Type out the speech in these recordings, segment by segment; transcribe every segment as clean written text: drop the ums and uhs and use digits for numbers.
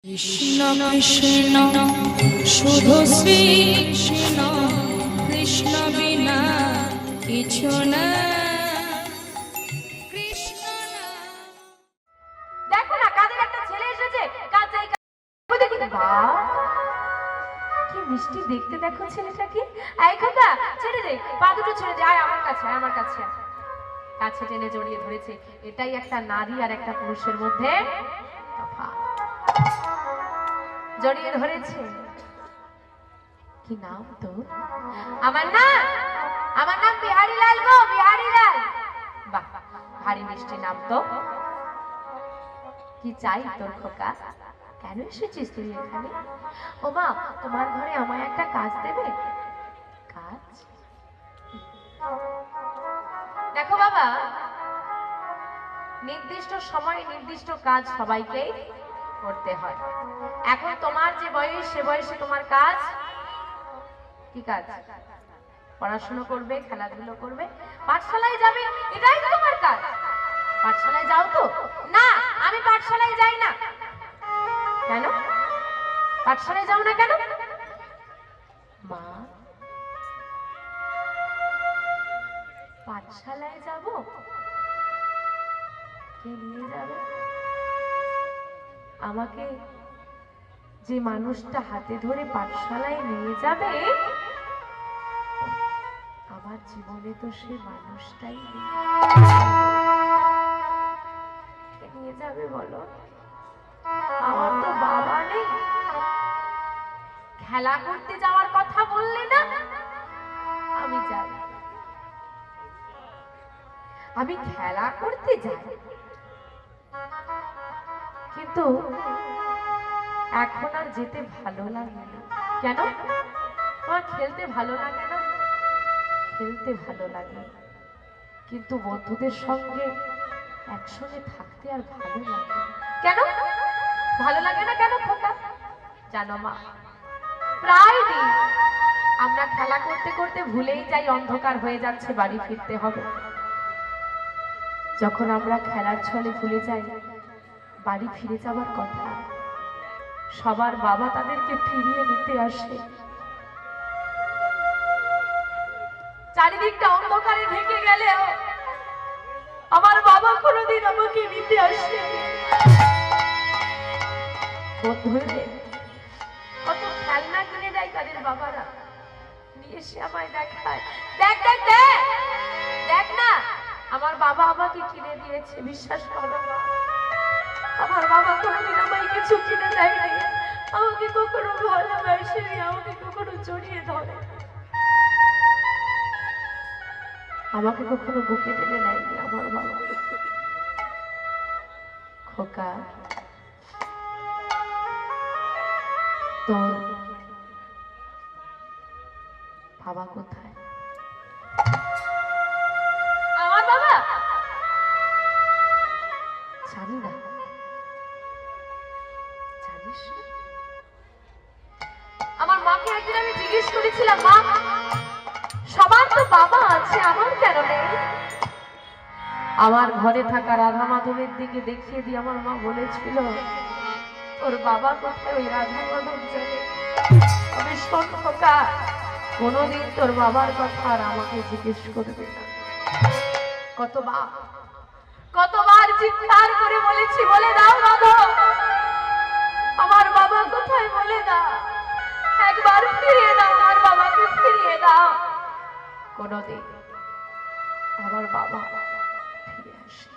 কৃষ্ণ কৃষ্ণ শুধু শ্রী কৃষ্ণ, কৃষ্ণ বিনা কিছু না। কৃষ্ণ দেখো না কাদের একটা ছেলে এসেছে, কাজাই দেখি। বাহ, কি মিষ্টি দেখতে, দেখো ছেলেটাকে। এই খোকা, ছেড়ে দে, পা দুটো ছেড়ে দে, আয় আমার কাছে, আয় আমার কাছে। কাছে টেনে জড়িয়ে ধরেছে। এটাই একটা নারী আর একটা পুরুষের মধ্যে তফাৎ। জড়িয়ে ধরেছে। কি নাম তোর? আমার নাম বিহারী লাল গো, বিহারী লাল। বাহ, ভারী মিষ্টি নাম তো। কি চাই তোর খোকা? কেন এসেছিস তুই এখানে? ও মা, তোমার ঘরে আমায় একটা কাজ দেবে? কাজ? দেখো বাবা, নির্দিষ্ট সময়ে নির্দিষ্ট কাজ সবাইকেই করতে হয়। এখন তোমার যে বয়স, সে বয়সে তোমার কাজ কি? কাজ পড়াশোনা করবে, খেলাধুলো করবে, পাঠশালায় যাবে, এটাই তো তোমার কাজ। পাঠশালায় যাও তো? না, আমি পাঠশালায় যাই না। কেন পাঠশালায় যাও না কেন? মা, পাঠশালায় যাব, কে নিয়ে যাবে আমাকে? যে মানুষটা হাতে ধরে পাঠশালায় নিয়ে যাবে, আমার জীবনে তো সে মানুষটাই নেই। কে নিয়ে যাবে বলো? আমার তো বাবা নেই। খেলা করতে যাওয়ার কথা বললে না, আমি যাই। আমি খেলা করতে যাই, কিন্তু এখন আর যেতে ভালো লাগে না। কেন? তোমার খেলতে ভালো লাগে না? খেলতে ভালো লাগে, কিন্তু বন্ধুদের সঙ্গে একসঙ্গে থাকতে আর ভালো লাগে না। কেন ভালো লাগে না কেন খোকা? জানো মা, প্রায় দিন আমরা খেলা করতে করতে ভুলেই যাই অন্ধকার হয়ে যাচ্ছে, বাড়ি ফিরতে হবে। যখন আমরা খেলার ছলে ভুলে যাই বাড়ি ফিরে যাওয়ার কথা, সবার বাবা তাদেরকে ফিরিয়ে নিতে আসে। চারিদিকটা অন্ধকারে ঢেকে গেলেও আমার বাবা কোনোদিন আমাকে নিতে আসে। বন্ধুদের কত খেলনা কিনে দেয় তাদের বাবারা, নিয়ে এসে আমায় দেখায়, দেখ দেখ দেখ দেখ না, আমার বাবা আমাকে কিনে দিয়েছে। বিশ্বাস করো না, আমার বাবা কোনোদিন আমায় কিছু কিনে দেয়নি, আমাকে কখনো ভালোবাসেনি, আমাকে কখনো জড়িয়ে ধরে, আমাকে কখনো বুকে টেনে নেয়নি আমার বাবা। খোকা, তোর বাবা কোথায়? আমার বাবা জানি না। জানিস না? আমার মাকে একদিন আমি জিজ্ঞেস করেছিলাম, মা, সবার তো বাবা আছে, আমার কেন নেই? আমার ঘরে থাকা রাধা মাধবের দিকে দেখিয়ে দিয়ে আমার মা বলেছিল, ওর বাবা কোথায় ওই রাধা মাধব জানে। আমি শোন খোকা, কোনোদিন তোর বাবার কথা আর আমাকে জিজ্ঞেস করবে না। কতবার চিৎকার করে বলেছি, বলে দাও মাধব, আমার বাবা কোথায়, বলে দাও, একবার ফিরিয়ে দাও, আমার বাবাকে ফিরিয়ে দাও। কোনোদিন আমার বাবা ফিরে আসে।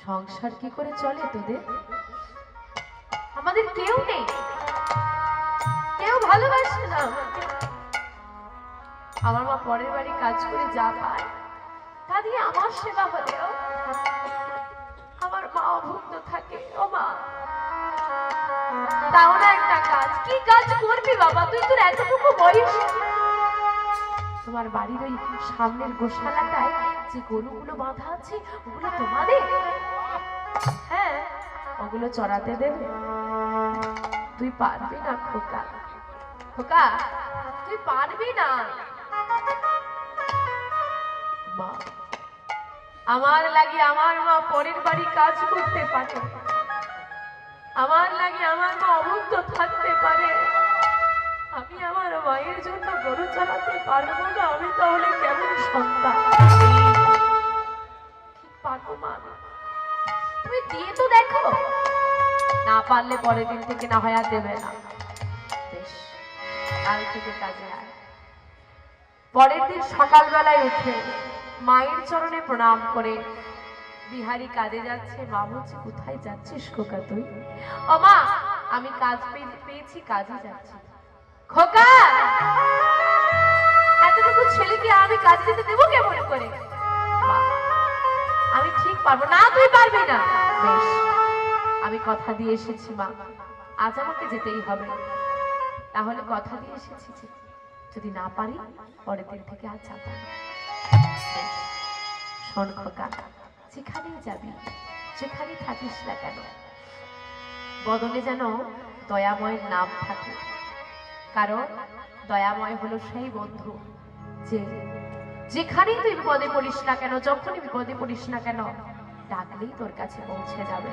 সংসার কি করে চলে তোদের? আমাদের কেউ নেই, কেউ ভালোবাসে না আমাকে। আমার মা পরের বাড়ি কাজ করে যা পায় তা দিয়ে আমার সেবা হলেও আমার মা অভুক্ত থাকে। ও মা, তাও না একটা কাজ। কি কাজ করবি বাবা তুই? তোর এতটুকু বয়স, তোমার বাড়ির ওই সামনের গোশালাটায় যে গরুগুলো বাঁধা আছে, ওগুলো তোমাদের? হ্যাঁ, ওগুলো চড়াতে দেবে? তুই পারবি না খোকা, খোকা তুই পারবি না। মা, আমার লাগি আমার মা পরের বাড়ি কাজ করতে পারে, আমার লাগি আমার মা অবুদ্ধ থাকতে পারে, আমি আমার মায়ের জন্য গরু চালাতে পারবো না, আমি তাহলে কেমন সন্তান? ঠিক পারবো মা আমি? তুমি দিয়ে তো দেখো, না পারলে পরের দিন থেকে না হয় আর দেবে না। বেশ, কাল থেকে কাজে আয়। পরের দিন সকালবেলায় উঠে মায়ের চরণে প্রণাম করে বিহারি কাজে যাচ্ছে। মা বলছে, কোথায় যাচ্ছিস খোকা তুই? ও মা, আমি কাজ পেয়েছি, কাজে যাচ্ছি। খোকা, এতটুকু ছেলেকে আমি কাজ যেতে দেবো কেমন করে? মা, আমি ঠিক পারবো না। তুই পারবি না? বেশ, আমি কথা দিয়ে এসেছি মা, আজ আমাকে যেতেই হবে। তাহলে কথা দিয়ে এসেছি যে যদি না পারি পরের দিন থেকে আর যাবো না। শোন খোকা, যেখানেই যাবি, যেখানেই থাকিস না কেন, বদনে যেন দয়াময়ের নাম থাকে। কারণ দয়াময় হলো সেই বন্ধু যে যেখানেই তুই বিপদে পড়িস না কেন, যখনই বিপদে পড়িস না কেন, ডাকলেই তোর কাছে পৌঁছে যাবে।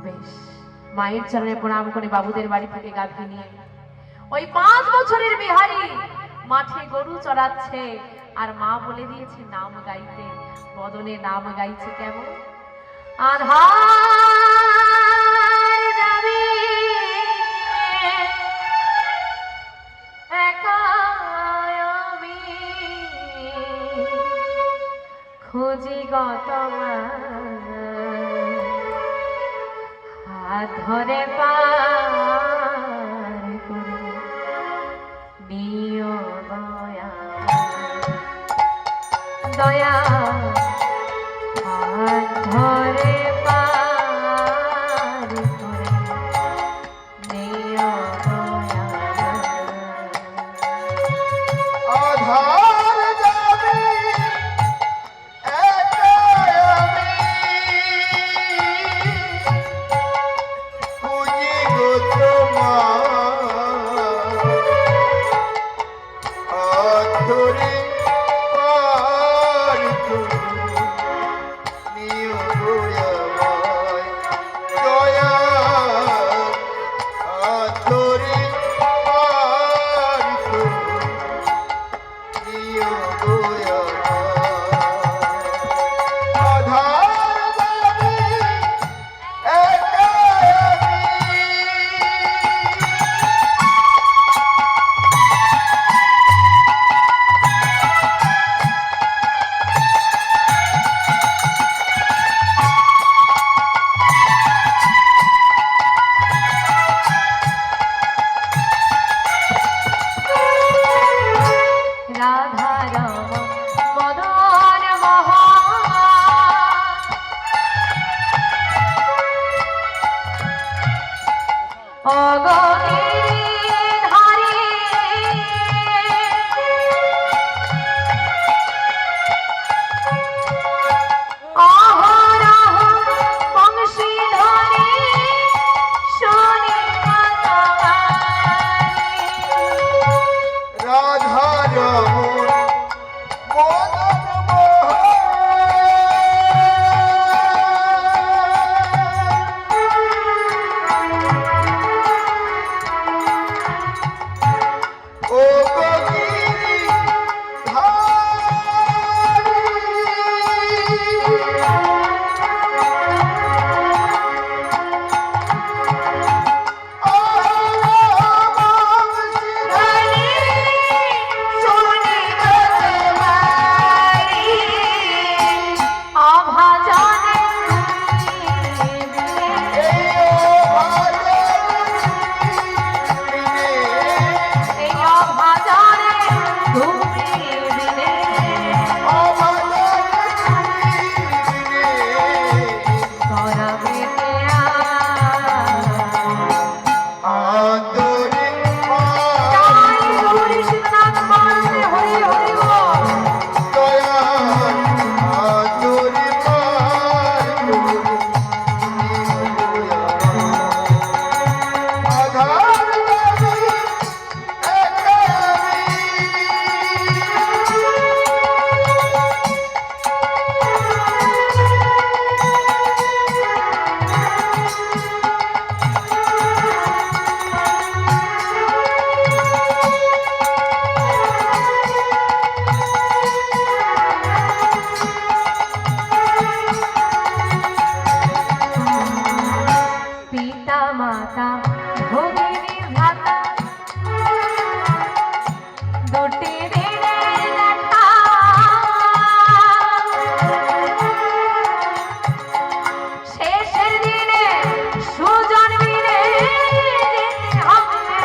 বেশ, মায়ের চরণে প্রণাম করে বাবুদের বাড়ি থেকে গাভী নিয়ে ওই 5 বছরের বিহারি মাঠে গরু চড়াচ্ছে। আর মা বলে দিয়েছে নাম গাইতে। বদনে নাম গাইছে কেমন? আধার যাবি একা আমি, খুঁজি গত হাত ধরে পার করে নিও দয়া, দয়া হাত ধরে পার করে নিও দয়া। আধার যাবে একা আমি, খুঁজি গো তোমার হাত ধরে পার করে মাতা ভগিনী ভ্রাতা দুটি দিনের দেখা শেষের দিনে সুজন মিলে যেতে হবে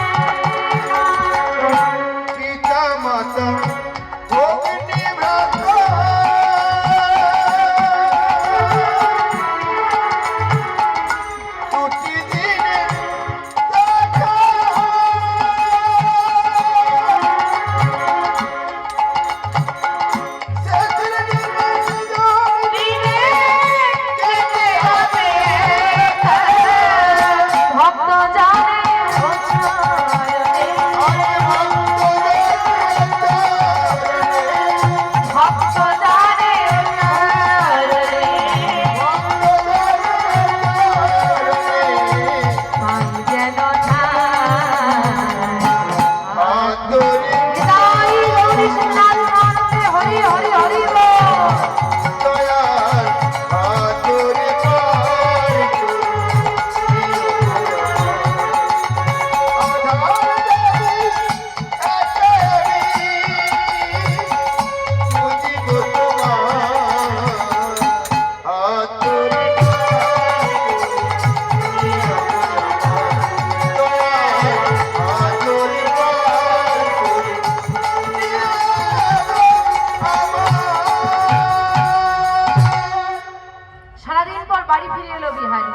পিতা মাতা ভগ্নী ভ্রাতা দুটি দিনে দেখা শেষের দিনে সুজন দিনে যেতে হবে ভক্ত জানে উচ্চারণে, ভক্ত জানে উচ্চারণে, পাই যেন ঠাই। জয় গৌরী শ্রীনাথ মহানন্দে হরি হরি হরি বল। সারাদিন পর বাড়ি ফিরে এলো বিহারী।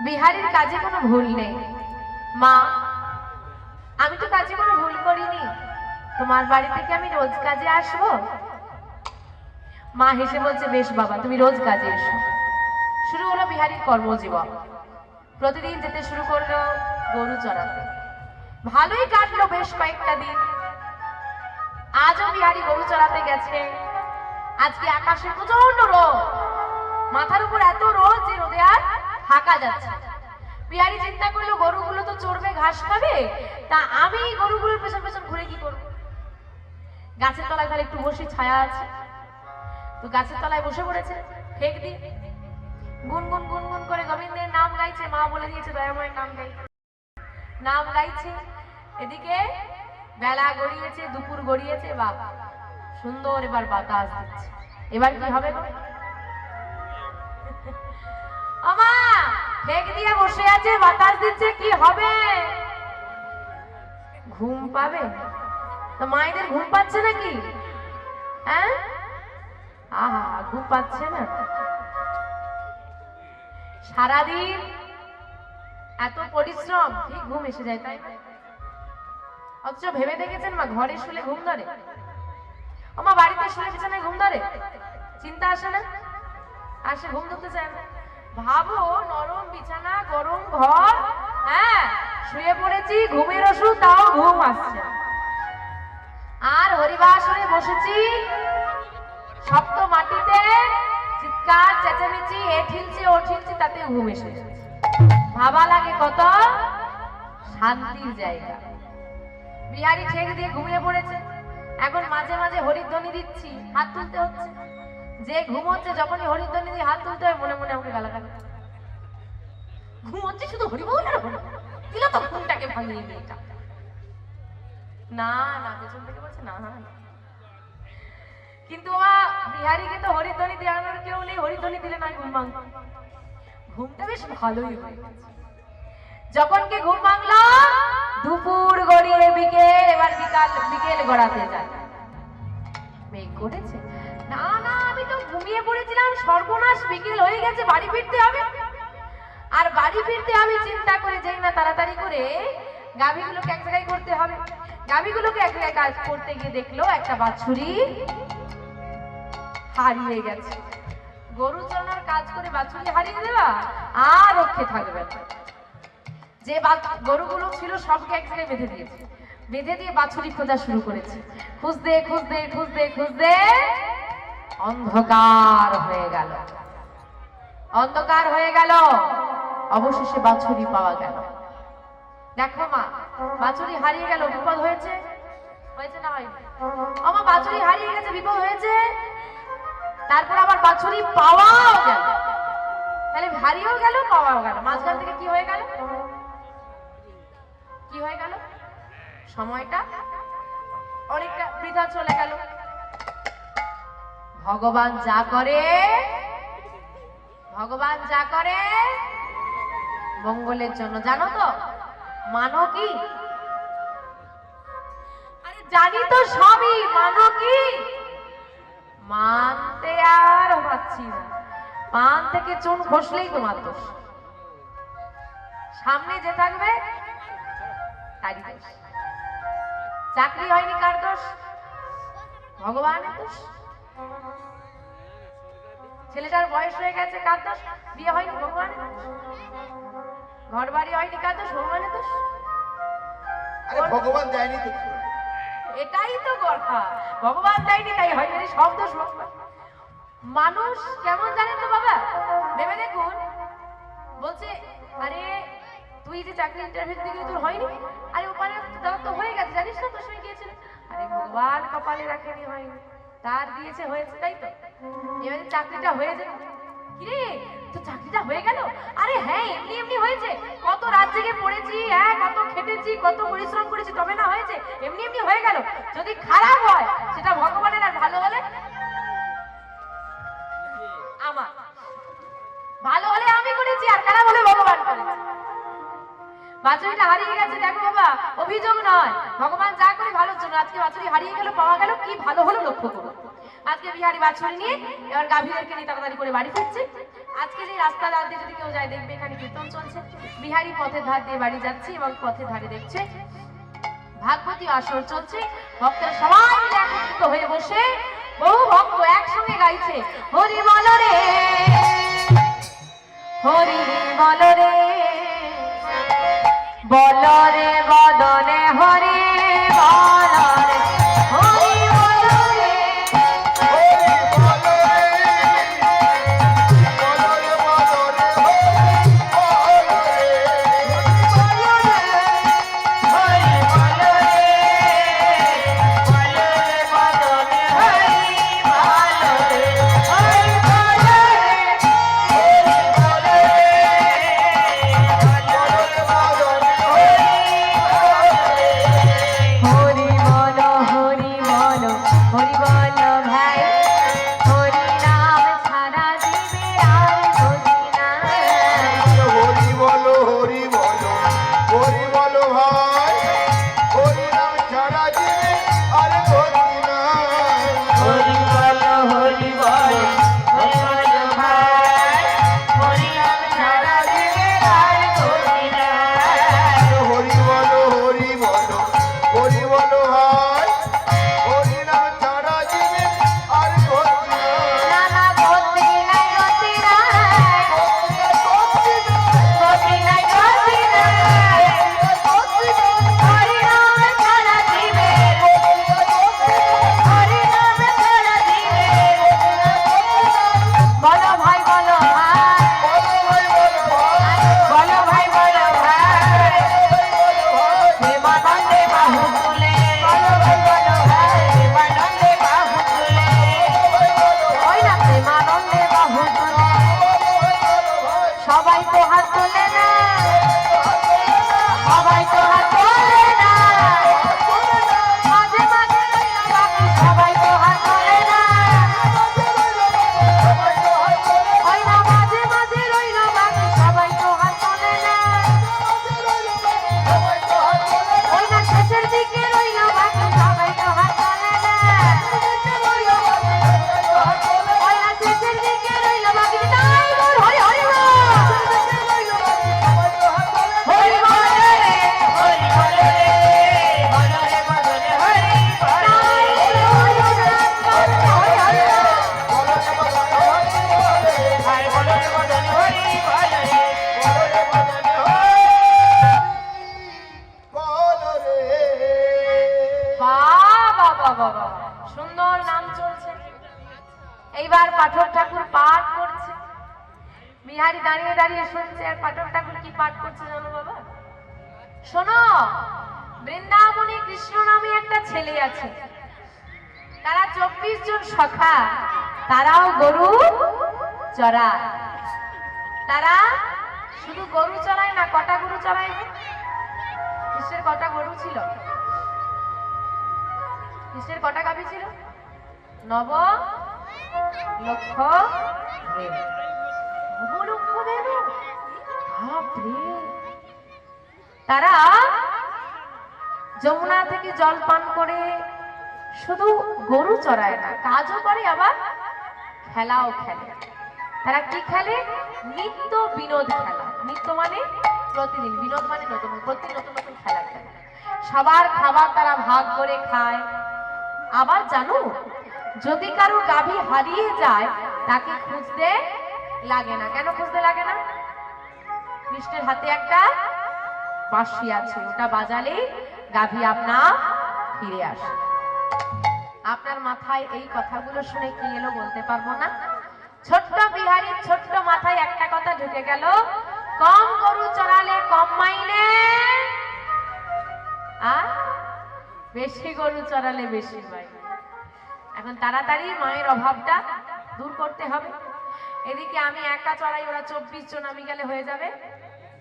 বিহারীর কাজে কোনো ভুল নেই। মা, আমি তো কাজে কোনো ভুল করিনি, তোমার বাড়ি থেকে আমি রোজ কাজে আসবো? মা হেসে বলছে, বেশ বাবা, তুমি রোজ কাজে এসো। শুরু হলো বিহারীর কর্মজীবন। প্রতিদিন যেতে শুরু করলো গরু চড়াতে। ভালোই কাটলো বেশ কয়েকটা দিন। আজও বিহারী গরু চড়াতে গেছে। আজকে আকাশে প্রচন্ড রোদ, মাথার উপর এত রোদ যে রোদে আর থাকা যাচ্ছে না। বিহারী চিন্তা করলো গরুগুলো তো চড়বে, ঘাস খাবে, তা আমি গরুগুলোর পেছন পেছন ঘুরে কি করবো? গাছের তলায় তাহলে একটু বসে, ছায়া আছে, তো গাছের তলায় বসে পড়েছে ফেক দিয়ে। গুনগুন গুনগুন করে গোবিন্দের নাম গাইছে। মা বলে দিয়েছে দয়াময়ের নাম গাইছে, নাম গাইছে। এদিকে বেলা গড়িয়েছে, দুপুর গড়িয়েছে, বাবা সুন্দর এবার বাতাস দিচ্ছে। এবার কি হবে গো? আমা ফেক দিয়ে বসে আছে, বাতাস দিচ্ছে, কি হবে? ঘুম পাবে? তো মায়েদের ঘুম পাচ্ছে নাকি? হ্যাঁ, আহা, ঘুম পাচ্ছে না। সারাদিন এত পরিশ্রম, ঠিক ঘুম এসে যায়, তাই না? অথচ ভেবে দেখেছেন মা, ঘরে শুলে ঘুম ধরে? আমার বাড়িতে শুলে বিছানায় ঘুম ধরে? চিন্তা আসে না? আসে, ঘুম ধরতে চায় না। ভাবো, নরম বিছানা, গরম ঘর, হ্যাঁ, শুয়ে পড়েছি, ঘুমের ওষুধ, তাও ঘুম আসছে। আর হরিবাসরে বসেছি, শক্ত মাটিতে, চিৎকার চেঁচামেচি, এ ঠিলছে ও ঠিলছে, তাতে ঘুম এসে যাচ্ছে। ভাবা লাগে কত শান্তির জায়গা। বিহারী ঠেক দিয়ে ঘুমিয়ে পড়েছে। এখন মাঝে মাঝে হরিধ্বনি দিচ্ছি, হাত তুলতে হচ্ছে। যে ঘুমোচ্ছে, যখনই হরিধ্বনি দিয়ে হাত তুলতে হয়, মনে মনে আমাকে গালাগালি। ঘুমোচ্ছে শুধু হরি বল না, দিল তো ঘুমটাকে ভাঙিয়ে মেয়েটা। না না, পেছন থেকে বলছে না না। কিন্তু বিহারীকে তো হরিধ্বনি দেওয়ানোর কেউ নেই, হরিধ্বনি দিলে নয় ঘুম ভাঙত। ঘুমটা বেশ ভালোই হয়ে গেছে। যখন কে ঘুম ভাঙলো, দুপুর গড়িয়ে বিকেল, এবার বিকেল গড়াতে যায়। মেঘ করেছে? না না, আমি তো ঘুমিয়ে পড়েছিলাম, সর্বনাশ, বিকেল হয়ে গেছে, বাড়ি ফিরতে হবে। আর বাড়ি ফিরতে আমি চিন্তা করে যাই না, তাড়াতাড়ি করে গাভীগুলোকে এক জায়গায় করতে হবে। গাভীগুলোকে এক জায়গায় কাজ করতে গিয়ে দেখলো একটা বাছুরি হারিয়ে গেছে। গরু চড়ানোর কাজ করে বাছুরি হারিয়ে দেওয়া আর রক্ষে থাকবে না। যে গরুগুলো ছিল সবকে এক জায়গায় বেঁধে দিয়েছে, বেঁধে দিয়ে বাছুরি খোঁজা শুরু করেছে। খুঁজতে খুঁজতে খুঁজতে খুঁজতে অন্ধকার হয়ে গেল, অন্ধকার হয়ে গেল। অবশেষে বাছুরি পাওয়া গেল। দেখো মা, বাছুরি হারিয়ে গেল, বিপদ হয়েছে? হয়েছে না হয়নি? আমার বাছুরি হারিয়ে গেছে, বিপদ হয়েছে। তারপর আবার বাছুরি পাওয়াও গেল। তাহলে হারিয়েও গেল পাওয়াও গেল, মাঝখান থেকে কি হয়ে গেল? কি হয়ে গেল? সময়টা অনেকটা বৃথা চলে গেল। ভগবান যা করে, ভগবান যা করে মঙ্গলের জন্য, জানো তো? মানো কি? আরে জানি তো সবই, মানো কি? মানতে আর পাচ্ছি না। পান থেকে চুন খসলেই তোমার দোষ, সামনে যে থাকবে তারই দোষ। চাকরি হয়নি কার দোষ? ভগবানের দোষ। ছেলেটার বয়স হয়ে গেছে কার দোষ? বিয়ে হয়নি ভগবানের দোষ। ঘর বাড়ি হয়নি কার দোষ? ভগবানের দোষ। আরে ভগবান দেয়নি তো। এটাই তো কথা, ভগবান দেয়নি তাই হয়নি, সব দোষ ভগবান। মানুষ কেমন জানেন তো বাবা, ভেবে দেখুন, বলছে আরে তুই যে চাকরি ইন্টারভিউ দিতে গেলি তোর হয়নি, আরে ওপারে দাদা তো হয়ে গেছে, জানিস না তোর সঙ্গে গিয়েছিল। আরে ভগবান কপালে রাখেনি, হয়নি, তার দিয়েছে হয়েছে, তাই তো। এবারে চাকরিটা হয়ে যেত, কিরে তো চাকরিটা হয়ে গেল? আরে হ্যাঁ এমনি এমনি হয়েছে, কত রাত জেগে পড়েছি, হ্যাঁ কত খেটেছি, কত পরিশ্রম করেছি, তবে না হয়েছে, এমনি এমনি হয়ে গেল। যদি খারাপ হয় সেটা ভগবানের, আর ভালো হলে আমার, ভালো হলে আমি করেছি আর খারাপ হলে ভগবান করেছে। বাছুরিটা হারিয়ে গেছে, দেখো বাবা অভিযোগ নয়, ভগবান যা করে ভালোর জন্য। আজকে বাছুরি হারিয়ে গেল পাওয়া গেল, কি ভালো হলো লক্ষ্য করো। আজকে বিহারি বাছুরি নিয়ে এবার গাভীদেরকে নিয়ে তাড়াতাড়ি করে বাড়ি ফিরছে। আজকে যে রাস্তা ধার দিয়ে যদি কেউ যায় দেখবে এখানে কীর্তন চলছে, বিহারি পথের ধার দিয়ে বাড়ি যাচ্ছে এবং পথের ধারে দেখছে ভাগবতী আসর চলছে। ভক্তরা সবাই মিলে একত্রিত হয়ে বসে বহু ভক্ত একসঙ্গে গাইছে হরি বল রে, হরি বল রে, বল রে বদনে হরি বল রে, হরি বল রে, হরি বলো রে, বলো রে, বলো রে, হরি বলো রে, হরি বল রে, এইবার পাঠক ঠাকুর পাঠ করছে, বিহারি দাঁড়িয়ে দাঁড়িয়ে শুনছে। আর পাঠক ঠাকুর কি পাঠ করছে জানো বাবা? শোনো, বৃন্দাবনে কৃষ্ণ নামে একটা ছেলে আছে, তারা 24 জন সখা, তারাও গরু চড়ায়। তারা শুধু গরু চড়ায় না, কটা গরু চড়ায়? কৃষ্ণের কটা গরু ছিল? কৃষ্ণের কটা গাভী ছিল? 9 লক্ষ রেণু। 9 লক্ষ রেণু, বাপরে! তারা যমুনা থেকে জল পান করে শুধু গরু চড়ায় না, কাজও করে, আবার খেলাও খেলে। তারা কি খেলে? নিত্য বিনোদ খেলা। নিত্য মানে প্রতিদিন, বিনোদ মানে নতুন, প্রতিদিন নতুন নতুন খেলা খেলে। সবার খাবার তারা ভাগ করে খায়। আবার জানো, যদি কারো গাভী হারিয়ে যায় তাকে খুঁজতে লাগে না। কেন খুঁজতে লাগে না? কৃষ্ণের হাতে একটা বাঁশি আছে, ওটা বাজালেই গাভী আপনা ফিরে আসে। আপনার মাথায় এই কথাগুলো শুনে কি এলো বলতে পারবো না। ছোট্ট বিহারীর ছোট্ট মাথায় একটা কথা ঢুকে গেল, কম গরু চড়ালে কম মাইনে, আর বেশি গরু চড়ালে বেশি মাইনে। এখন তাড়াতাড়ি মায়ের অভাবটা দূর করতে হবে। এদিকে আমি একা চড়াই, ওরা 24 জন, আমি গেলে হয়ে যাবে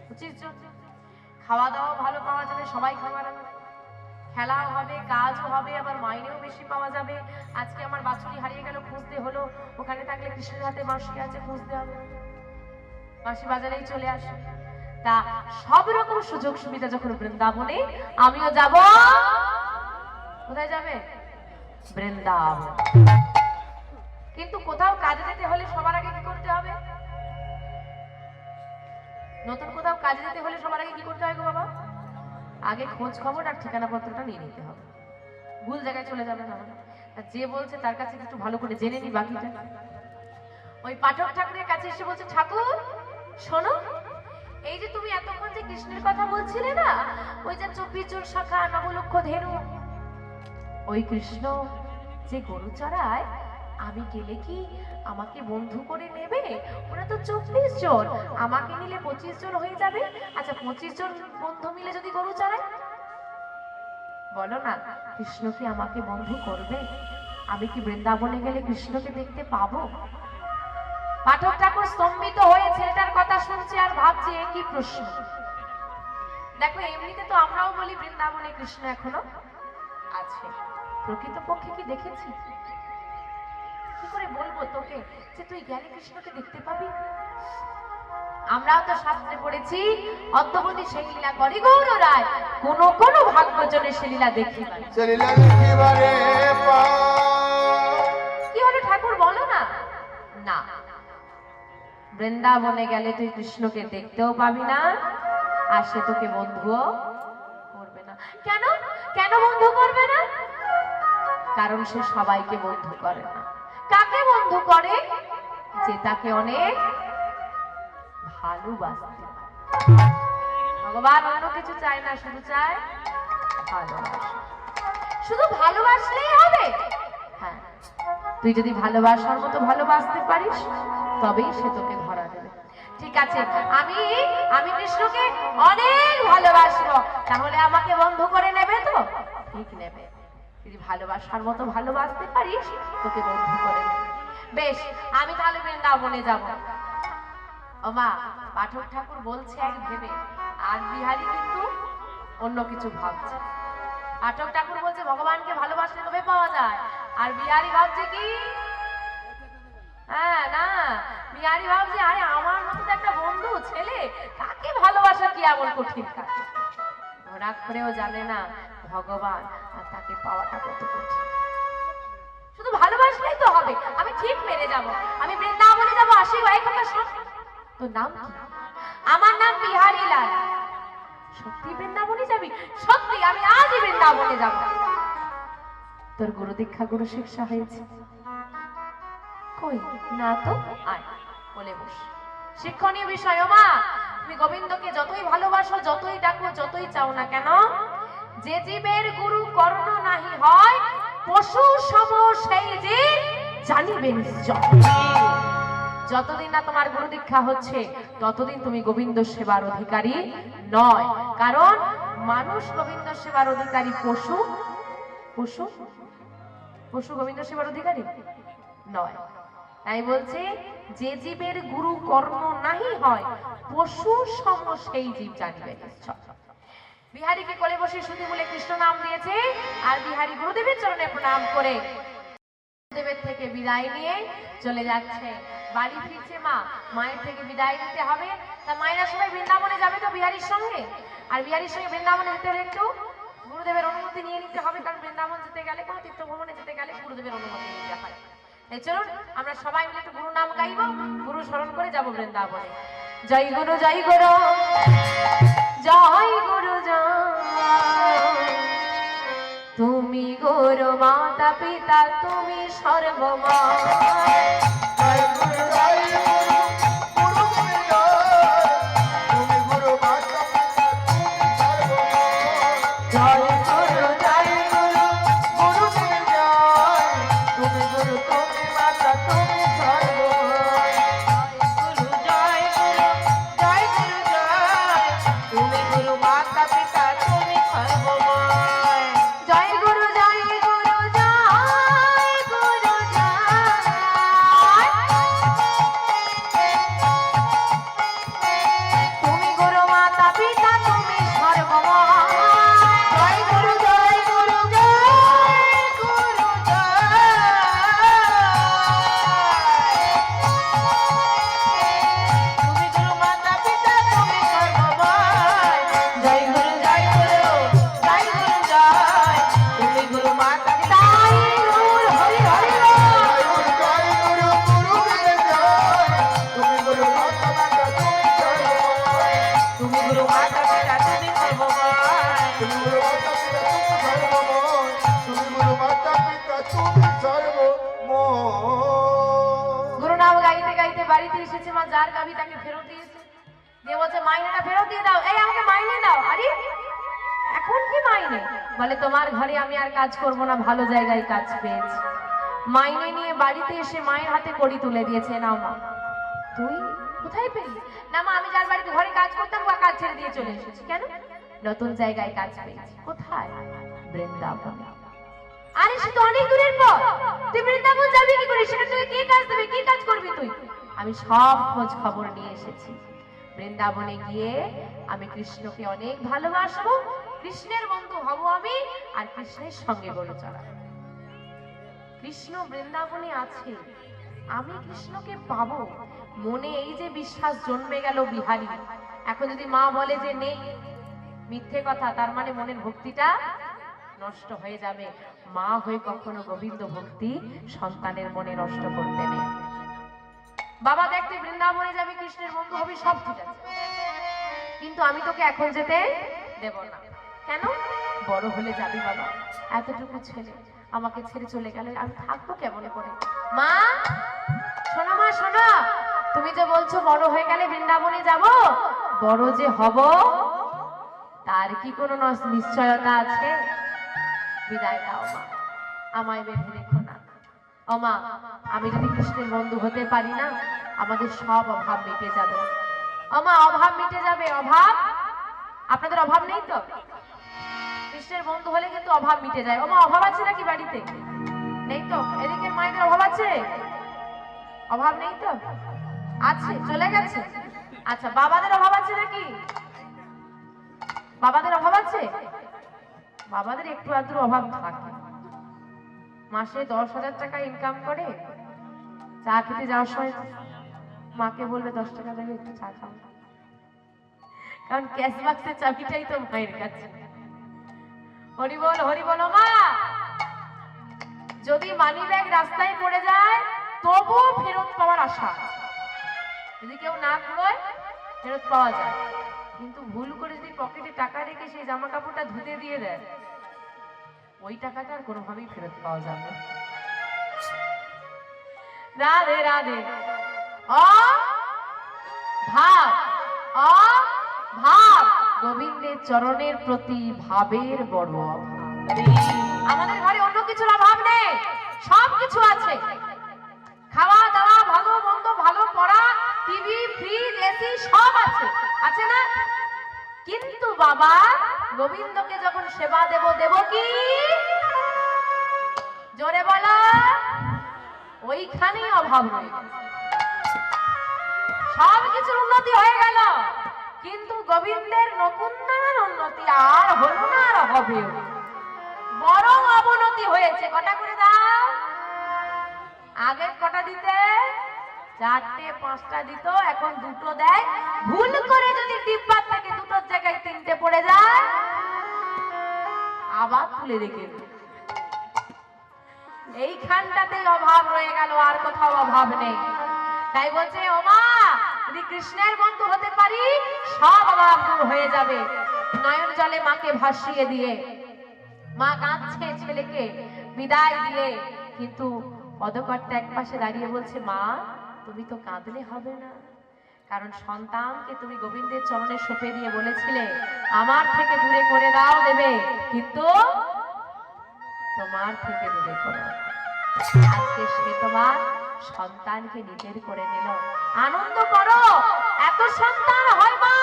25 জন। খাওয়া দাওয়া ভালো পাওয়া যাবে, সবাই খাবার আনবে, খেলাও হবে, কাজও হবে, আবার মাইনেও বেশি পাওয়া যাবে। আজকে আমার বাছুরি হারিয়ে গেল, খুঁজতে হলো, ওখানে থাকলে কৃষ্ণের হাতে বাঁশি আছে, খুঁজতে হবে, বাঁশি বাজারেই চলে আসে। তা সব রকম সুযোগ সুবিধা যখন বৃন্দাবনে, আমিও যাব। কোথায় যাবে? বৃন্দাবন। কিন্তু কোথাও কাজে যেতে হলে সবার আগে কি করতে হবে? নতুন কোথাও কাজে যেতে হলে সবার আগে কি করতে হয় গো বাবা? আগে খোঁজ খবর আর ঠিকানা পত্রটা নিয়ে নিতে হবে, ভুল জায়গায় চলে যাবে না। যে বলছে তার কাছে একটু ভালো করে জেনে নি বাকিটা। ওই পাঠক ঠাকুরের কাছে এসে বলছে, ঠাকুর শোনো, এই যে তুমি এতক্ষণ যে কৃষ্ণের কথা বলছিলে না, ওই যে 24 জন শাখা 9 লক্ষ ধেনু, ওই কৃষ্ণ যে গরু চড়ায়, আমি গেলে কি আমাকে বন্ধু করে নেবে? ওরা তো 24 জন, আমাকে নিলে 25 জন হয়ে যাবে। আচ্ছা 25 জন বন্ধু মিলে যদি গরু চড়ায়, বলো না, কৃষ্ণ কি আমাকে বন্ধু করবে? আমি কি বৃন্দাবনে গেলে কৃষ্ণকে দেখতে পাবো? পাঠক ঠাকুর স্তম্ভিত হয়ে ছেলেটার কথা শুনছে আর ভাবছে এ কি প্রশ্ন। দেখো, এমনিতে তো আমরাও বলি বৃন্দাবনে কৃষ্ণ এখনো আছে, প্রকৃতপক্ষে কি দেখেছি? কি করে বলবো তোকে যে তুই গেলে কৃষ্ণকে দেখতে পাবি? আমরাও তো শাস্ত্রে পড়েছি, অদ্যবধি সেই লীলা করে গৌর রায়, কোন কোন ভাগ্যজনে সে লীলা দেখিবারে। কি হলো ঠাকুর বলো না? না, বৃন্দাবনে গেলে তুই কৃষ্ণকে দেখতেও পাবি না, আর সে তোকে বন্ধুও করবে না। কেন? কেন বন্ধু করবে না? কারণ সে সবাইকে বন্ধু করে না। কাকে বন্ধু করে? যে তাকে অনেক ভালোবাসতে পারে। ভগবান অন্য কিছু চায় না, শুধু চায় ভালোবাসা। শুধু ভালোবাসলেই হবে? হ্যাঁ, তুই যদি ভালোবাসার মতো ভালোবাসতে পারিস তবেই সে তোকে ধরা দেবে। ঠিক আছে, আমি কৃষ্ণকে অনেক ভালোবাসবো, তাহলে আমাকে বন্ধু করে নেবে তো? ঠিক নেবে। যদি ভালোবাসার মতো ভালোবাসতে পারিস, তোকে বন্ধু করে নেবে। বেশ, আমি তাহলে বৃন্দাবনে যাব। ও মা, পাঠক ঠাকুর বলছে এক ভেবে, আর বিহারী কিন্তু অন্য কিছু ভাবছে। পাঠক ঠাকুর বলছে ভগবানকে ভালোবাসলে তবে পাওয়া যায়, আর বিহারী ভাবছে কি? হ্যাঁ না, বিহারী ভাবছে আরে আমার মতো তো একটা বন্ধু ছেলে, তাকে ভালোবাসা কি এমন কঠিন কাজ? ঘোড়া করেও জানে না ভগবান আর তাকে পাওয়াটা কত কঠিন। শুধু ভালোবাসলেই তো হবে? আমি ঠিক মেরে যাব, আমি বৃন্দাবনে যাব। আসি ভাই, কথা শোন। তোর নাম কি? আমার নাম বিহারী লাল। সত্যি বৃন্দাবনে যাবি? সত্যি, আমি আজই বৃন্দাবনে যাব। তোর গুরু দীক্ষা গুরু শিক্ষা হয়েছে? কই না তো, আয় বলে বস। শিক্ষণীয় বিষয়। ও মা, তুমি গোবিন্দকে যতই ভালোবাসো, যতই ডাকো, যতই চাও না কেন, যে জীবের গুরু কর্ণ নাহি হয়, পশু সম সেই জীব জানিবে নিশ্চয়। যতদিন না তোমার গুরু দীক্ষা হচ্ছে ততদিন তুমি গোবিন্দ সেবার অধিকারী নয়। কারণ মানুষ গোবিন্দ সেবার অধিকারী, পশু পশু পশু গোবিন্দ সেবার অধিকারী নয়। তাই বলছে যে জীবের গুরু কর্ম নাহি হয় পশু সম সেই জীব জানিবে নিশ্চয়। বিহারীকে কোলে বসে সুধী বলে কৃষ্ণ নাম দিয়েছে, আর বিহারী গুরুদেবের চরণে প্রণাম করে গুরুদেবের থেকে বিদায় নিয়ে চলে যাচ্ছে। বাড়ি ফিরছে মা, মায়ের থেকে বিদায় নিতে হবে। তা মায়েরা সবাই বৃন্দাবনে যাবে তো বিহারীর সঙ্গে, আর বিহারীর সঙ্গে বৃন্দাবনে যেতে হলে একটু গুরুদেবের অনুমতি নিয়ে নিতে হবে, কারণ বৃন্দাবন যেতে গেলে, কোনো তীর্থ ভ্রমণে যেতে গেলে গুরুদেবের অনুমতি নিতে হয়। চলুন আমরা সবাই মিলে একটু গুরু নাম গাইব, গুরু স্মরণ করে যাব বৃন্দাবনে। জয় গুরু জয় গুরু জয় গুরু জয়, তুমি গুরু মাতা পিতা তুমি সর্বময়। জয় গুরু জয় গুরু, গুরু গুরু জয়, তুমি গুরু মাতা পিতা তুমি সর্বময়। জয় গুরু জয় গুরু গুরু গুরু জয়, তুমি গুরু তুমি মাতা তুমি সর্বময়। জয় গুরু জয় গুরু জয়, তুমি গুরু মাতা পিতা তুমি সর্বময়। জয় গুরু জয় গুরু জয় গুরু জয়, তুমি গুরু মাতা পিতা তুমি সর্বময়। জয় গুরু জয় গুরু জয় গুরু জয়, তুমি গুরু মাতা পিতা তুমি সর্বময়। জয় গুরু জয় গুরু জয় গুরু জয়, তুমি গুরু মাতা পিতা হরি হরি বল। জয় গুরু জয় গুরু, গুরু গুরু জয়, তুমি গুরু মাতা পিতা তুমি সর্বময়। তুমি গুরু মাতা পিতা তুমি সর্বময়। তুমি গুরু মাতা পিতা তুমি সর্বময়, তুমি গুরু মাতা পিতা তুমি সর্বময়। গুরু নাম গাইতে গাইতে বাড়িতে এসেছে, মা যার গাবি তাকে ফেরত দিয়েছে, দিয়ে বলছে মাইনেটা ফেরত দিয়ে দাও। এই আমাকে মাইনে দাও। আরে এখন কি মাইনে? বলে তোমার ঘরে আমি আর কাজ করব না, ভালো জায়গায় কাজ পেয়েছি। মাইনে নিয়ে বাড়িতে এসে মায়ের হাতে কড়ি তুলে দিয়েছে, নাও মা। তুই কোথায় পেলি? না মা, আমি যার বাড়িতে ঘরে কাজ করতাম বা কাজ ছেড়ে দিয়ে চলে এসেছি। কেন? নতুন জায়গায় কাজ পেয়েছি। কোথায়? বৃন্দাবনে। আরে সে তো অনেক দূরের পর, তুই বৃন্দাবন যাবি কি করে? সেটা তোকে কে কাজ দেবে? কি কাজ করবি তুই? আমি সব খোঁজ খবর নিয়ে এসেছি। বৃন্দাবনে গিয়ে আমি কৃষ্ণকে অনেক ভালোবাসবো, কৃষ্ণের বন্ধু হব আমি, আর কৃষ্ণের সঙ্গে গরু চড়াবো। কৃষ্ণ বৃন্দাবনে আছে, আমি কৃষ্ণকে পাবো, মনে এই যে বিশ্বাস জন্মে গেল বিহারী। এখন যদি মা বলে যে নেই, মিথ্যে কথা, তার মানে মনের ভক্তিটা নষ্ট হয়ে যাবে। মা হয়ে কখনো গোবিন্দ ভক্তি সন্তানের মনে নষ্ট করতে নেই। বাবা দেখতে বৃন্দাবনে যাবে, কৃষ্ণের বন্ধু হবে, সব ঠিক আছে, কিন্তু আমি তোকে এখন যেতে দেব না। কেন? বড় হলে যাবি বাবা, এতটুকু ছেলে আমাকে ছেড়ে চলে গেলে আমি থাকবো কেমন করে? মা শোনো, মা শোনো, তুমি যে বলছো বড় হয়ে গেলে বৃন্দাবনে যাব, বড় যে হব তার কি কোনো নিশ্চয়তা আছে? বিদায় দাও মা, আমায় বেঁধে রেখো না। ও মা, আমি যদি কৃষ্ণের বন্ধু হতে পারি না, আমাদের সব অভাব মিটে যাবে। ও মা, অভাব মিটে যাবে। অভাব? আপনাদের অভাব নেই তো? কৃষ্ণের বন্ধু হলে কিন্তু অভাব মিটে যায়। ও মা, অভাব আছে নাকি বাড়িতে? নেই তো? এদিকে মায়েদের অভাব আছে? অভাব নেই তো? আছে, চলে গেছে। আচ্ছা, বাবাদের অভাব আছে নাকি? বাবাদের অভাব আছে? বাবাদের একটু আধটু অভাব থাকে। মাসে 10,000 টাকা ইনকাম করে, চা খেতে যাওয়ার সময় মাকে বলবে 10 টাকা দেবে, একটু চা খাও। কারণ ক্যাশ বাক্সের চাবিটাই তো মায়ের কাছে। হরি বল হরি বল। মা, যদি মানি ব্যাগ রাস্তায় পড়ে যায় তবুও ফেরত পাওয়ার আশা আছে। যদি কেউ না কুড়োয় ফেরত পাওয়া যায়, কিন্তু ভুল করে যদি পকেটে টাকা রেখে সেই জামা কাপড়টা ধুতে দিয়ে দেয়, ওই টাকাটা আর কোনোভাবেই ফেরত পাওয়া যাবে না। রাধে রাধে। ভাব ভাব গোবিন্দের চরণের প্রতি ভাবের বড় অভাব। আমাদের ঘরে অন্য কিছুর অভাব নেই, সব কিছু আছে। খাওয়া দাওয়া, ভালো মন্দ, ভালো পড়া, টিভি, ফ্রিজ, এসি সব আছে, আছে না? কিন্তু বাবা, গোবিন্দকে যখন সেবা দেব, দেব কি? জোরে বলো। ওইখানেই অভাব রয়ে গেছে। সব কিছুর উন্নতি হয়ে গেল, কিন্তু গোবিন্দের নকুন্দার উন্নতি আর হলো না, আর হবেও, বরং অবনতি হয়েছে। কটা করে দাও? আগে কটা দিতে? 4টে 5টা দিত, এখন 2টো দেয়। ভুল করে যদি ডিব্বার থেকে 2টোর জায়গায় 3টে পড়ে যায়, আবার তুলে রেখে দেয়। এইখানটাতেই অভাব রয়ে গেল, আর কোথাও অভাব নেই। তাই বলছে, ও মা, যদি কৃষ্ণের বন্ধু হতে পারি, সব অভাব দূর হয়ে যাবে। নয়ন জলে মাকে ভাসিয়ে দিয়ে মা কাঁদছে ছেলেকে বিদায় দিয়ে, কিন্তু পদকর্তা এক পাশে দাঁড়িয়ে বলছে, মা তুমি তো কাঁদলে হবে না, কারণ সন্তানকে তুমি গোবিন্দের চরণে সঁপে দিয়ে বলেছিলে আমার থেকে দূরে করে দাও দেবে, কিন্তু তোমার থেকে দূরে করো। আজকে সে তোমার সন্তানকে নিজের করে নিল। আনন্দ করো, এত সন্তান হয় মা,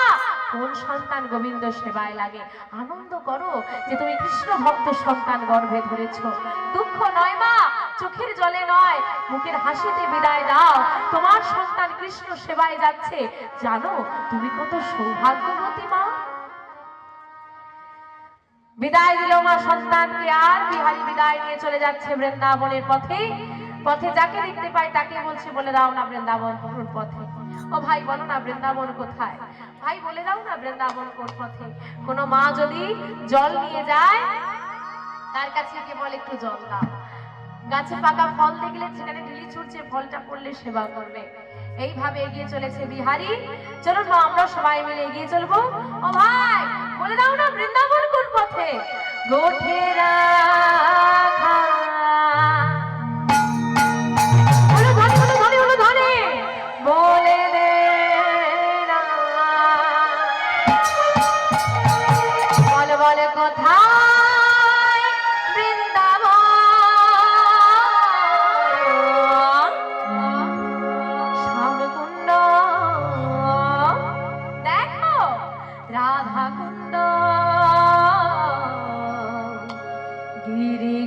কোন সন্তান গোবিন্দ সেবায় লাগে। আনন্দ করো যে তুমি কৃষ্ণ ভক্ত সন্তান গর্ভে ধরেছ। দুঃখ নয় মা, চোখের জলে নয়, মুখের হাসিতে বিদায় দাও। তোমার সন্তান কৃষ্ণ সেবায় যাচ্ছে, জানো তুমি কত সৌভাগ্যবতী মা। বিদায় দিল মা সন্তানকে, আর বিহারী বিদায় নিয়ে চলে যাচ্ছে বৃন্দাবনের পথে। পথে যাকে দেখতে পায় তাকে বলছে, বলে দাও না বৃন্দাবন কোন পথে। ও ভাই বলো না বৃন্দাবন কোথায়? ভাই বলে দাও না বৃন্দাবন কোন পথে। কোনো মা যদি জল নিয়ে যায়, তার কাছে গিয়ে বলে একটু জল দাও। গাছে পাকা ফল দেখলে সেখানে ঢিলি ছুটছে, ফলটা পড়লে সেবা করবে। এইভাবে এগিয়ে চলেছে বিহারী। চলুন মা, আমরা সবাই মিলে এগিয়ে চলবো। ও ভাই বলে দাও না বৃন্দাবন কোন পথে। গোঠে রাখা বলে দে না, বলে বলে কোথায় বৃন্দাবন, শ্যামকুণ্ড দেখো, রাধা কুণ্ড, গিরি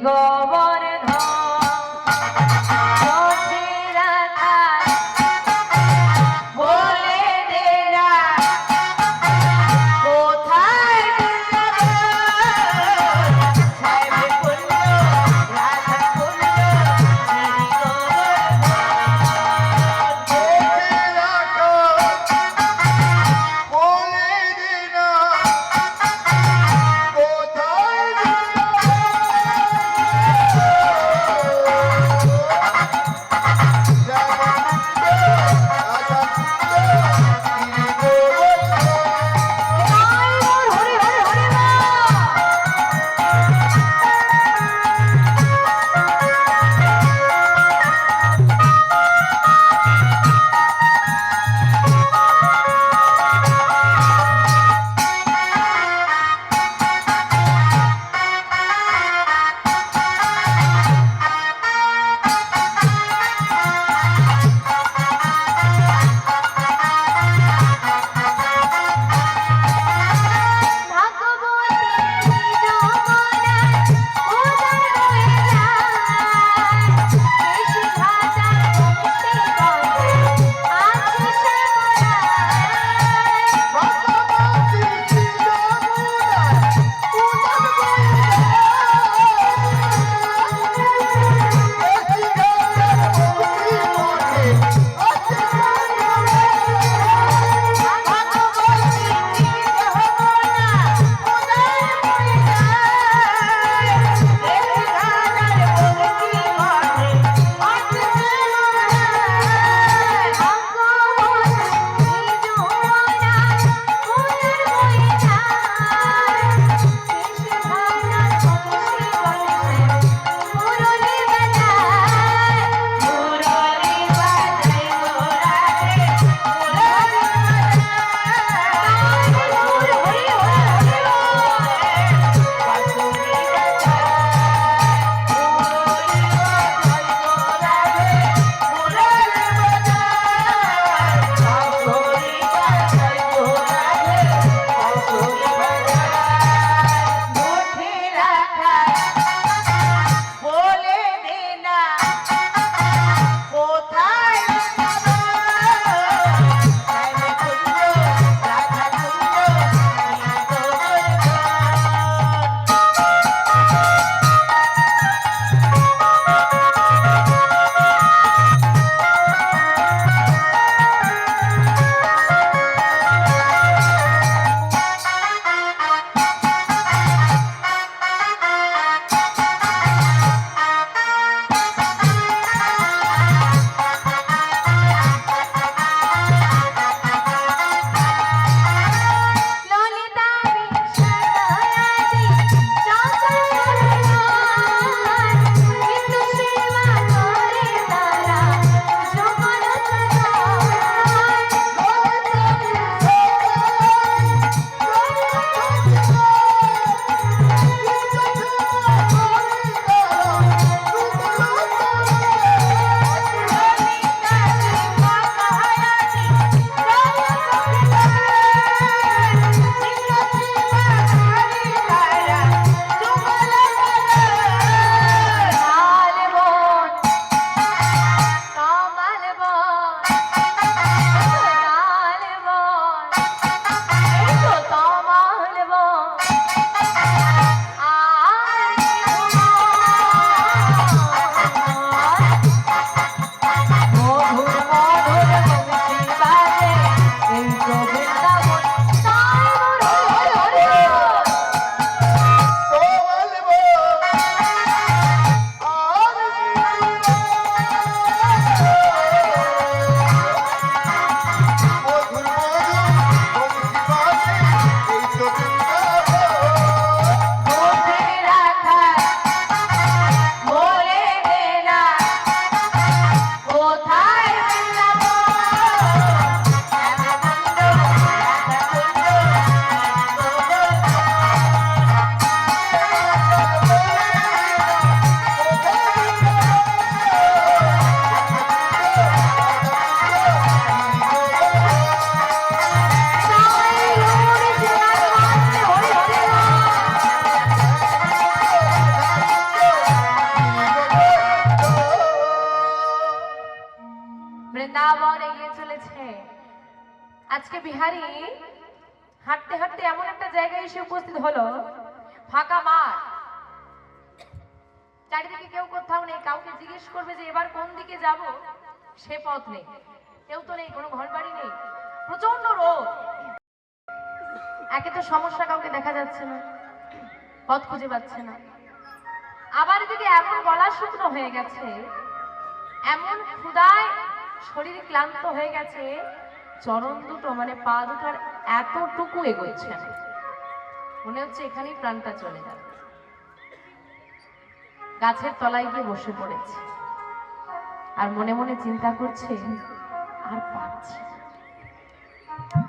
চলেছে। আজকে বিহারী হাঁটতে হাঁটতে এমন একটা জায়গায় এসে উপস্থিত হলো, ফাঁকা মাঠ, চারিদিকে কেউ কোথাও নেই। কাউকে জিজ্ঞেস করবে যে এবার কোন দিকে যাব, সে পথ নেই, কেউ তো নেই, কোনো ঘর বাড়ি নেই, প্রচন্ড রোদ। একে তো সমস্যা, কাউকে দেখা যাচ্ছে না, পথ খুঁজে পাচ্ছে না। আবার এদিকে এমন গলা শুকনো হয়ে গেছে, এমন ক্ষুধায় শরীর ক্লান্ত হয়ে গেছে, চরণ দুটো মানে পা দুটোর এতটুকু এগোচ্ছে না, মনে হচ্ছে এখানেই প্রাণটা চলে যাবে। গাছের তলায় গিয়ে বসে পড়েছে আর মনে মনে চিন্তা করছে, আর পারছি না,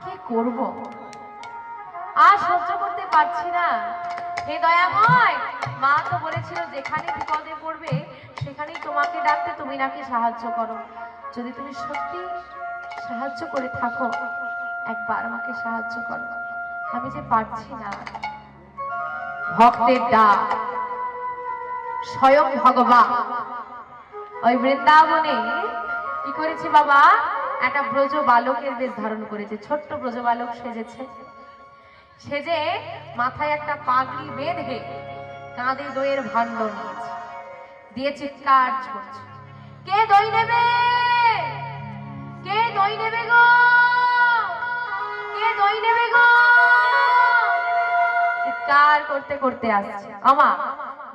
কি করব, আর সহ্য করতে পারছি না। হে দয়াময়, মা তো বলেছিল যেখানে বিপদে পড়বে সেখানেই তোমাকে ডাকতে, তুমি নাকি সাহায্য করো। যদি তুমি সত্যি সাহায্য করে থাকো, একবার আমাকে সাহায্য করো, আমি যে পারছি না। ভক্তের ডাক, স্বয়ং ভগবান ওই বৃন্দাবনে কি করেছে বাবা, একটা ব্রজ বালকের বেশ ধারণ করেছে, ছোট্ট ব্রজ বালক সেজেছে। সেজে মাথায় একটা পাগড়ি বেঁধে কাঁধে দইয়ের ভাণ্ড নিয়েছে, দিয়ে চিৎকার করছে, কে দই নেবে, কে দই নেবে গো, কে দই নেবে গো। চিৎকার করতে করতে আসছে। আমা,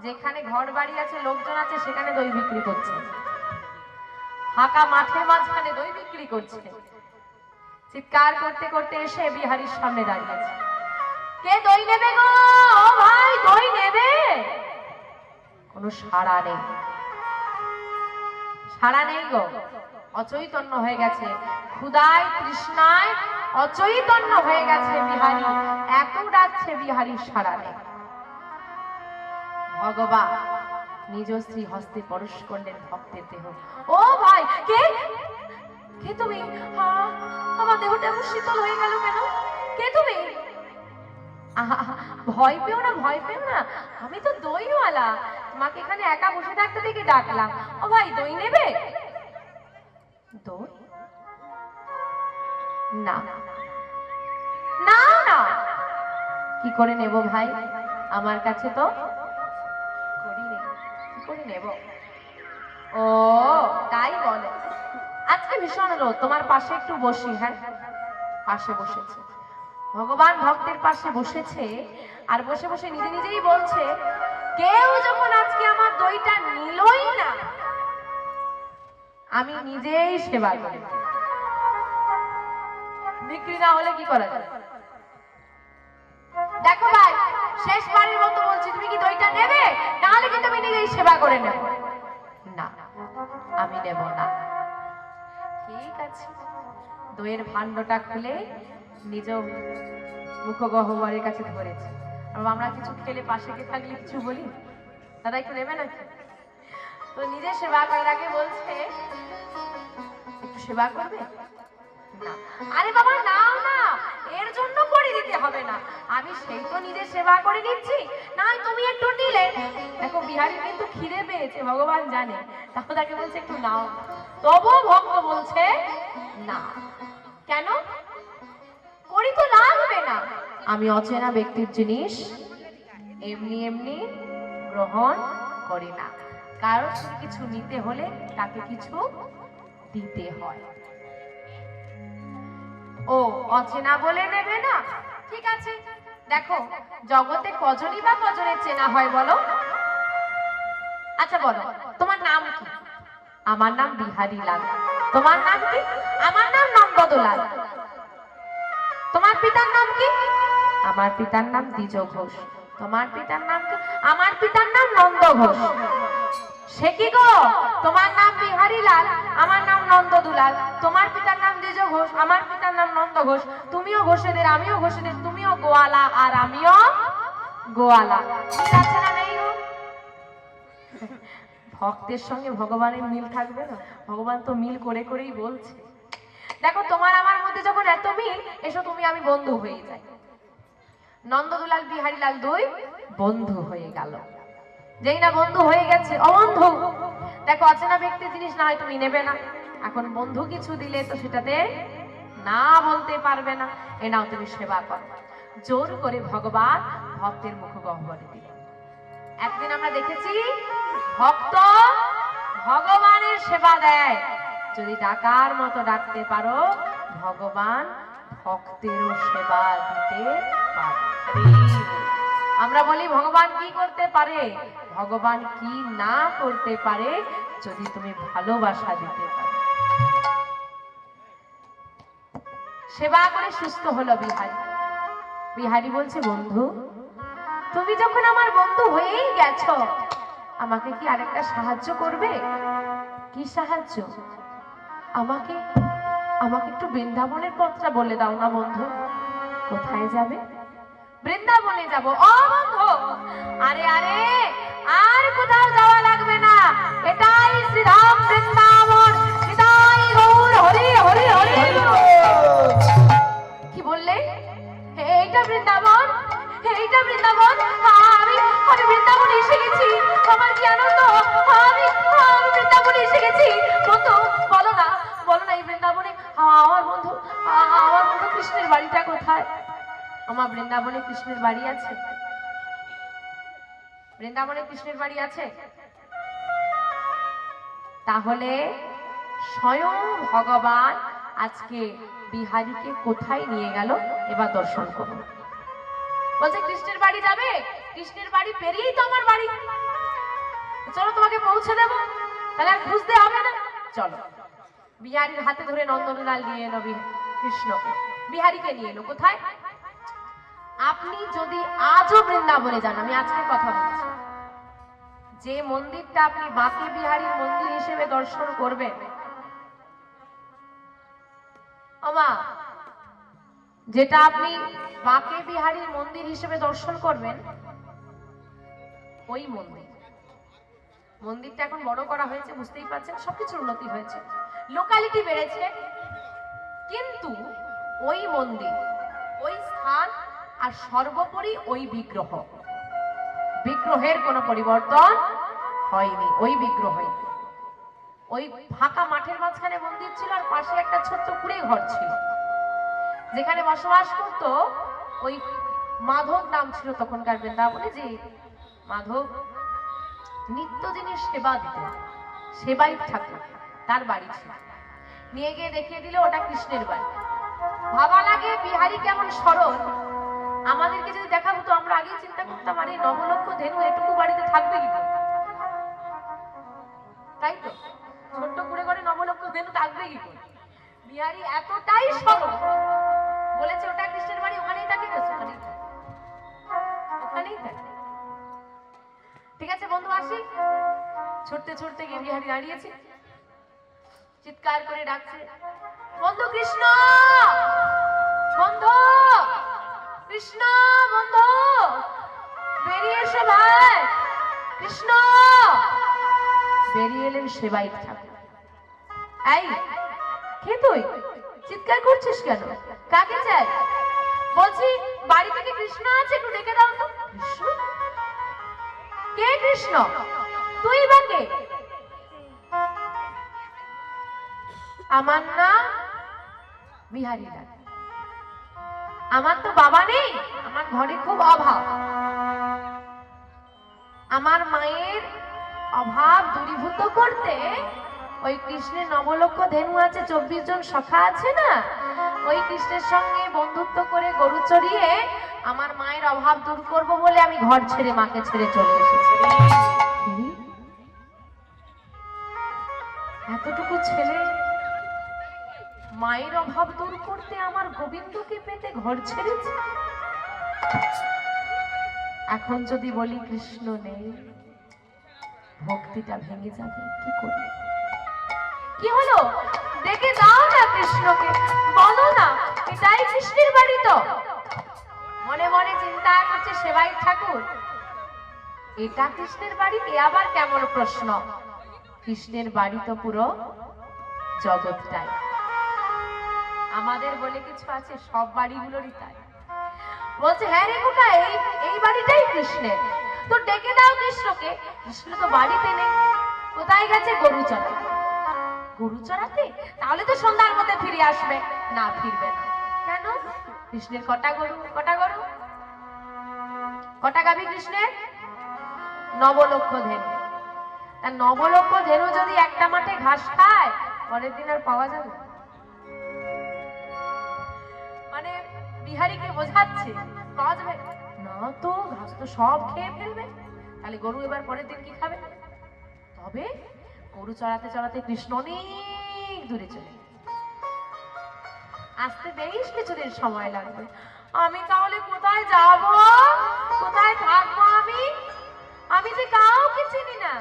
যেখানে ঘর বাড়ি আছে, লোকজন আছে, সেখানে দই বিক্রি করছে, ফাঁকা মাঠের মাঝখানে দই বিক্রি করছে। চিৎকার করতে করতে এসে বিহারীর সামনে দাঁড়িয়েছে, কে দই নেবে গো, ও ভাই দই নেবে। কোনো সাড়া নেই, সাড়া নেই গো, অচৈতন্য হয়ে গেছে, ক্ষুধায় তৃষ্ণায় অচৈতন্য হয়ে গেছে বিহারী, এত ডাকছে বিহারীর সাড়া নেই। ভগবান নিজ শ্রী হস্তে পরশ করলেন ভক্তের দেহ। ও ভাই, কে কে তুমি? আমার দেহটা এমন শীতল হয়ে গেল কেন? কে তুমি? ভয় পেও না, ভয় পেও না, আমি তো দইওয়ালা, তোমাকে এখানে একা বসে থাকতে দেখে ডাকলাম। ও ভাই দই নেবে? দই না না না, কি করে নেব ভাই, আমার কাছে তো করি নেই, কি করে নেব? ও তাই বলে, আজকে ভীষণ রোদ, তোমার পাশে একটু বসি। হ্যাঁ, পাশে বসেছে ভগবান, ভক্তের পাশে বসেছে, আর বসে বসে নিজে নিজেই বলছে, কেউ যখন আজকে আমার দইটা নিলই না, আমি নিজেই সেবা করি, বিক্রি না হলে কি করা যায়? দেখো ভাই, শেষবারের মতো বলছি, তুমি কি দইটা নেবে? নাহলে কিন্তু আমি নিজেই সেবা করে নেব। না, আমি নেব না। ঠিক আছে, দইয়ের ভাণ্ডটা খুলে নিজ মুখগহ্বরের কাছে ধরেছে। আর আমরা কিছু খেলে পাশে কে থাকলে কিছু বলি, দাদা একটু নেবে নাকি? তো নিজে সেবা করার আগে বলছে, একটু সেবা করবে না? আরে বাবা নাও না, এর জন্য করে দিতে হবে না, আমি সেই তো নিজে সেবা করে দিচ্ছি, না তুমি একটু নিলে। দেখো বিহারী কিন্তু খিদে পেয়েছে, ভগবান জানে, তাও তাকে বলছে একটু নাও। তবু ভক্ত বলছে না। কেন? করি তো লাগবে না, আমি অচেনা ব্যক্তির জিনিস এমনি এমনি গ্রহণ করি না, কারণ কিছু নিতে হলে তাকে কিছু দিতে হয়। ও অচেনা বলে নেবে না, ঠিক আছে। দেখো জগতে কজনই বা কজনের চেনা হয় বলো? আচ্ছা বলো, তোমার নাম কি? আমার নাম বিহারী লাল। তোমার নাম কি? আমার নাম নন্দদলাল। তোমার পিতার নাম কি? আমার পিতার নাম দ্বিজ ঘোষ। তোমার পিতার নাম কি? আমার পিতার নাম নন্দ ঘোষ। সে কি গো, তোমার নাম বিহারী লাল, আমার নাম নন্দদুলাল, তোমার পিতার নাম দ্বিজ ঘোষ, আমার পিতার নাম নন্দ ঘোষ, তুমিও ঘোষেদের আমিও ঘোষেদের, তুমিও গোয়ালা আর আমিও গোয়ালা। ঠিক আছে না নেই গো? ভক্তের সঙ্গে ভগবানের মিল থাকবে না? ভগবান তো মিল করে করেই বলছে। দেখো তোমার আমার মধ্যে যখন এত মিল, এসো তুমি আমি বন্ধু হয়ে যাই। নন্দদুলাল বিহারী লাল দুই বন্ধু হয়ে গেল। যেই না বন্ধু হয়ে গেছে অবন্ধু। দেখো অচেনা ব্যক্তির জিনিস না হয় তুমি নেবে না, এখন বন্ধু কিছু দিলে তো সেটাতে না বলতে পারবে না, এ নাও তুমি সেবা করো। জোর করে ভগবান ভক্তের মুখ গহ্বরে দিলেন। একদিন আমরা দেখেছি ভক্ত ভগবানের সেবা দেয়, যদি ডাকার মতো ডাকতে পারো ভগবান ভক্তেরও সেবা দিতে পারে। আমরা বলি ভগবান কি করতে পারে, ভগবান কি না করতে পারে যদি তুমি ভালোবাসা দিতে পারো। সেবা করে সুস্থ হলো বিহারী। বিহারী বলছে, বন্ধু তুমি যখন আমার বন্ধু হয়েই গেছো, আমাকে কি আরেকটা সাহায্য করবে? কি সাহায্য? আমাকে আমাকে একটু বৃন্দাবনের পথটা বলে দাও না বন্ধু। কোথায় যাবে? বৃন্দাবনে যাব। ও বন্ধু, আরে আরে আর কোথাও যাওয়া লাগবে না, এটাই শ্রীধাম বৃন্দাবন। নিতাই গৌর হরি হরি হরি। কি বললে? এইটা বৃন্দাবন? এইটা বৃন্দাবন? আমি বৃন্দাবনে এসে গেছি, আমার কি আনন্দ! আমি বৃন্দাবনে এসে গেছি। বন্ধু বলো না, বলো না এই বৃন্দাবনে আমার বন্ধু কৃষ্ণের বাড়িটা কোথায়? আমার বৃন্দাবনে কৃষ্ণের বাড়ি আছে? বৃন্দাবনে কৃষ্ণের বাড়ি আছে? তাহলে স্বয়ং ভগবান আজকে বিহারীকে কোথায় নিয়ে গেল এবার দর্শন করুন। বলছে কৃষ্ণের বাড়ি যাবে? কৃষ্ণের বাড়ি পেরিয়েই তো আমার বাড়ি, চলো তোমাকে পৌঁছে দেব, তাহলে আর খুঁজতে হবে না, চলো। বিহারীর হাতে ধরে নন্দনলাল নিয়ে এলো কৃষ্ণকে, বিহারীকে নিয়ে এলো কোথায়? আপনি যদি আজও বৃন্দাবনে যান, আমি আজকে কথা বলছি, যে মন্দিরটা আপনি বাঁকে বিহারীর মন্দির হিসেবে দর্শন করবেন, আমা যেটা আপনি বাঁকে বিহারীর মন্দির হিসেবে দর্শন করবেন, ওই মন্দিরটা এখন বড় করা হয়েছে, বুঝতেই পারছেন, সবকিছুর উন্নতি হয়েছে, লোকালিটি বেড়েছে, কিন্তু ওই মন্দির, ওই স্থান, আর সর্বোপরি ওই বিগ্রহের কোনো পরিবর্তন হয়নি। ওই বিগ্রহই, ওই ফাঁকা মাঠের মাঝখানে মন্দির ছিল, আর পাশে একটা ছোট্ট কুড়ে ঘর ছিল, যেখানে বসবাস করত ওই মাধব নাম ছিল তখনকার বৃন্দাবনে, যে মাধব নিত্য দিনের সেবা দিত, সেবাই ঠাকুর, তার বাড়ি ছিল। নিয়ে গিয়ে দেখিয়ে দিল ওটা কৃষ্ণের বাড়ি। ভাবা লাগে বিহারী কেমন সরল, আমাদেরকে যদি দেখাবো তো আমরা আগেই চিন্তা করতাম, আরে নবলক্ষ ধেনু এটুকু বাড়িতে থাকবে কি করে, তাই তো? ছোট্ট করে করে নবলক্ষ ধেনু থাকবে কি করে? বিহারী এতটাই সরল, বলেছে ওটা কৃষ্ণের বাড়ি, ওখানেই থাকে, ওখানেই থাকে। ঠিক আছে বন্ধু, আসি। ছুটতে ছুটতে গিয়ে বিহারী দাঁড়িয়েছে, চিৎকার করে ডাকছে, বন্ধু কৃষ্ণ, বন্ধু কৃষ্ণ, বন্ধু বেরিয়ে এসো ভাই, কৃষ্ণ। বেরিয়ে এলেন সেবাই ঠাকুর। এই কে তুই? চিৎকার করছিস কেন? কাকে চাই? বলছি বাড়ি থেকে কৃষ্ণ আছে, একটু ডেকে দাও তো। কৃষ্ণ? কে কৃষ্ণ? তুই বা কে? আমার নাম বিহারী লাল। আমার তো বাবা নেই, আমার ঘরে খুব অভাব, আমার মায়ের অভাব দূরীভূত করতে ওই কৃষ্ণের নবলক্ষ ধেনু আছে, 24 জন সখা আছে না, ওই কৃষ্ণের সঙ্গে বন্ধুত্ব করে গরু চড়িয়ে আমার মায়ের অভাব দূর করব বলে আমি ঘর ছেড়ে মাকে ছেড়ে চলে এসেছি। এতটুকু ছেলে মায়ের অভাব দূর করতে আমার গোবিন্দকে পেতে ঘর ছেড়েছে। এখন যদি বলি কৃষ্ণ নেই, ভক্তিটা ভেঙে যাবে, কি করি? কি হলো? ডেকে দাও না কৃষ্ণকে, বলো না এটাই কৃষ্ণের বাড়ি তো। মনে মনে চিন্তা করছে সেবাই ঠাকুর, এটা কৃষ্ণের বাড়ি, এ আবার কেমন প্রশ্ন? কৃষ্ণের বাড়ি তো পুরো জগৎটাই, আমাদের বলে কিছু আছে, সব বাড়িগুলোরই তাই। বলছে হ্যাঁ রে কোটা, এই বাড়িটাই কৃষ্ণের, তো ডেকে দাও কৃষ্ণকে। কৃষ্ণ তো বাড়িতে নেই, কোথায় গেছে? গরু চড়াতে। গরু চড়াতে? তাহলে তো সন্ধ্যার মধ্যে ফিরে আসবে। না, ফিরবে না। কেন? কৃষ্ণের কটা গরু? কটা গরু? কটা গাভী কৃষ্ণের? 9 লক্ষ ধেনু। আর 9 লক্ষ ধেনু যদি একটা মাঠে ঘাস খায়, পরের দিন আর পাওয়া যাবে? মানে বিহারীকে বোঝাচ্ছে পাওয়া যাবে না, তো ঘাস তো সব খেয়ে ফেলবে, তাহলে গরু এবার পরের দিন কি খাবে? তবে গরু চড়াতে চড়াতে কৃষ্ণ অনেক দূরে চলে গেছে। আসতে বেশ কিছুদিন সময় লাগবে। আমি তাহলে কোথায় যাব, কোথায় থাকবো? আমি যে কাউকে চিনি না।